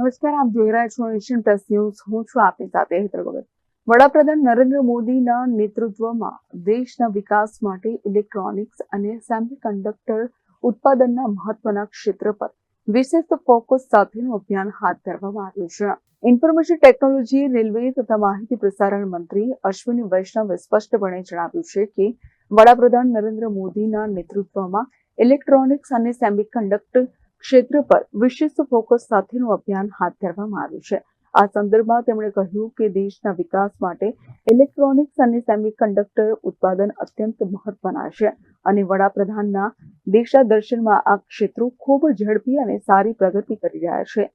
નમસ્કાર, આપ જોઈ રહ્યા છો નેશન પ્લસ ન્યૂઝ. હું છું આપની સાથે હેતર ગોવિંદ. વડાપ્રધાન નરેન્દ્ર મોદીના નેતૃત્વમાં દેશના વિકાસ માટે ઇલેક્ટ્રોનિક્સ અને સેમિકન્ડક્ટર ઉત્પાદનના મહત્વના ક્ષેત્ર પર વિશેષ ફોકસ સાથેનું અભિયાન હાથ ધરવામાં આવ્યું છે. ઇન્ફોર્મેશન ટેકનોલોજી, રેલવે તથા માહિતી પ્રસારણ મંત્રી અશ્વિની વૈષ્ણવે સ્પષ્ટપણે જણાવ્યું છે કે વડાપ્રધાન નરેન્દ્ર મોદીના નેતૃત્વમાં ઇલેક્ટ્રોનિક્સ અને સેમિકન્ડક્ટર ક્ષેત્ર પર વિશેષ ફોકસ સાથેનું અભિયાન હાથ ધરવામાં આવ્યું છે. આ સંદર્ભમાં તેમણે કહ્યું કે દેશના વિકાસ માટે ઇલેક્ટ્રોનિક્સ અને સેમિકન્ડક્ટર ઉત્પાદન અત્યંત મહત્વના છે અને વડાપ્રધાનના દેશાદર્શનમાં આ ક્ષેત્રો ખૂબ ઝડપી અને સારી પ્રગતિ કરી રહ્યા છે.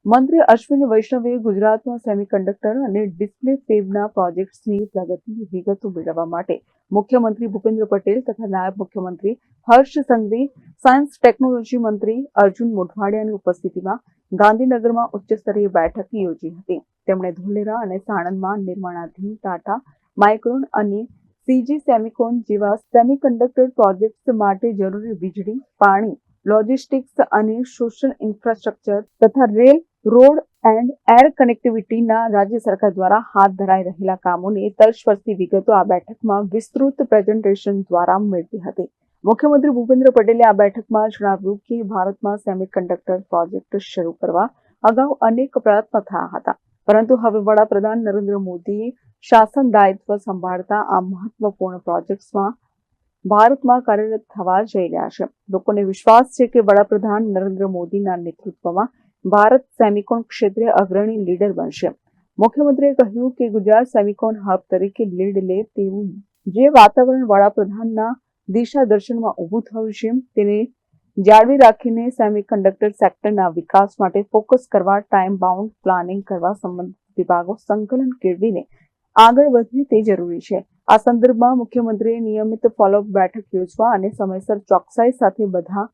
મંત્રી અશ્વિની વૈષ્ણવે ગુજરાતમાં સેમિકન્ડક્ટર અને ડિસ્પ્લે ફેબના પ્રોજેક્ટ્સની પ્રગતિની વિગતો મેળવવા માટે મુખ્યમંત્રી ભૂપેન્દ્ર પટેલ તથા નાયબ મુખ્યમંત્રી હર્ષ સંઘવી, સાયન્સ ટેકનોલોજી મંત્રી અર્જુન મોઢવાડિયાની ઉપસ્થિતિમાં ગાંધીનગરમાં ઉચ્ચસ્તરીય બેઠક યોજી હતી. તેમણે ધોલેરા અને સાણંદમાં નિર્માણાધીન ટાટા, માઇક્રોન અને સીજી સેમિકોન જેવા સેમિકન્ડક્ટર પ્રોજેક્ટ્સ માટે જરૂરી વીજળી, પાણી, લોજિસ્ટિક્સ અને સોશિયલ ઇન્ફ્રાસ્ટ્રક્ચર તથા રેલ, રોડ એન્ડ એર કનેક્ટિવિટીના રાજ્ય સરકાર દ્વારા હાથ ધરાઈ રહેલા કામોની તલસ્પર્શી વિગતો આ બેઠકમાં વિસ્તૃત પ્રેઝન્ટેશન દ્વારા મેળવી હતી. મુખ્યમંત્રી ભૂપેન્દ્ર પટેલે આ બેઠકમાં જણાવ્યું કે ભારતમાં સેમિકન્ડક્ટર પ્રોજેક્ટ શરૂ કરવા અગાઉ અનેક પ્રયત્નો થયા હતા, પરંતુ હવે વડાપ્રધાન નરેન્દ્ર મોદીએ શાસન દાયિત્વ સંભાળતા આ મહત્વપૂર્ણ પ્રોજેક્ટ્સમાં ભારતમાં કાર્યરત થવા જઈ રહ્યા છે. લોકોને વિશ્વાસ છે કે વડાપ્રધાન નરેન્દ્ર મોદીના નેતૃત્વમાં ભારત સેમિકોન ક્ષેત્રે અગ્રણી લીડર બનશે. મુખ્યમંત્રીએ કહ્યું કે ગુજરાત સેમિકોન હબ તરીકે લીડ લે તેવું જે વાતાવરણ વડાપ્રધાનના દિશાદર્શનમાં ઊભું થયું છે તેને જાળવી રાખીને સેમિકન્ડક્ટર સેક્ટરના વિકાસ માટે ફોકસ કરવા, ટાઈમ બાઉન્ડ પ્લાનિંગ કરવા, સંબંધિત વિભાગો સંકલન કેળવીને આગળ વધે તે જરૂરી છે. આ સંદર્ભમાં મુખ્યમંત્રીએ નિયમિત ફોલોઅપ બેઠક યોજવા અને સમયસર ચોકસાઈ સાથે બધા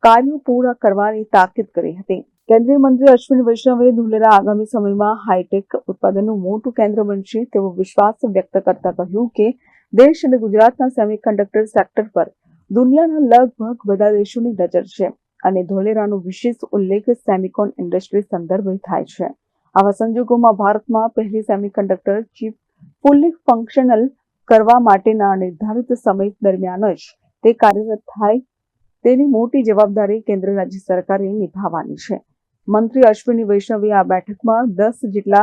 કાર્યો પૂરા કરવાની તાકીદ કરી હતી. કેન્દ્રીય મંત્રી અશ્વિની વૈષ્ણવે ધોલેરા આગામી સમયમાં હાઈટેક ઉત્પાદનનું મોટું કેન્દ્ર બનશે તેવો વિશ્વાસ વ્યક્ત કરતા કહ્યું કે દેશ અને ગુજરાતના સેમિકન્ડક્ટર સેક્ટર પર દુનિયાના લગભગ બધા દેશોની નજર છે અને ધોલેરાનો વિશેષ ઉલ્લેખ સેમિકોન ઇન્ડસ્ટ્રી સંદર્ભે થાય છે. આવા સંજોગોમાં ભારતમાં પહેલી સેમિકન્ડક્ટર ચિપ ફુલ્લી ફંક્શનલ કરવા માટેના નિર્ધારિત સમય દરમિયાન જ તે કાર્યરત થાય તેની મોટી જવાબદારી કેન્દ્ર રાજ્ય સરકારે નિભાવવાની છે. મંત્રી અશ્વિની વૈષ્ણવે આ બેઠકમાં 10 જેટલા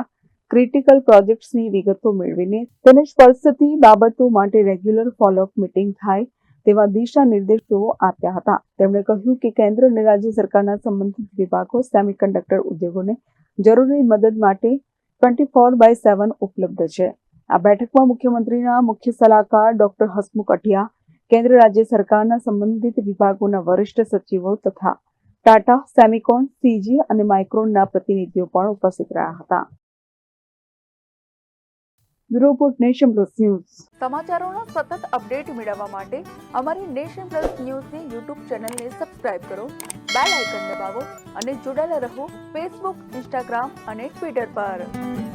ક્રિટિકલ પ્રોજેક્ટ્સની વિગતો મેળવીને તેને સ્પર્શતી બાબતો માટે રેગ્યુલર ફોલોઅપ મીટિંગ થાય તેવા દિશા નિર્દેશો આપ્યા હતા. તેમણે કહ્યું કે કેન્દ્ર અને રાજ્ય સરકારના સંબંધિત વિભાગો સેમિકન્ડક્ટર ઉદ્યોગોને જરૂરી મદદ માટે 24/7 ઉપલબ્ધ છે. આ બેઠકમાં મુખ્યમંત્રીના મુખ્ય સલાહકાર ડોક્ટર હસમુખ અઢિયા, કેન્દ્ર રાજ્ય સરકારના સંબંધિત વિભાગોના વરિષ્ઠ સચિવો તથા ટાટા, સેમિકોન, સીજી અને માઇક્રોનના પ્રતિનિધિઓ પણ ઉપસ્થિત રહ્યા હતા. Bureau report, nation plus news. સમાચારોના સતત અપડેટ મેળવવા માટે અમારી નેશન પ્લસ ન્યૂઝની યુટ્યુબ ચેનલને સબસ્ક્રાઇબ કરો, બેલ આઇકન દબાવો અને જોડાયેલા રહો ફેસબુક, ઇન્સ્ટાગ્રામ અને ટ્વિટર પર.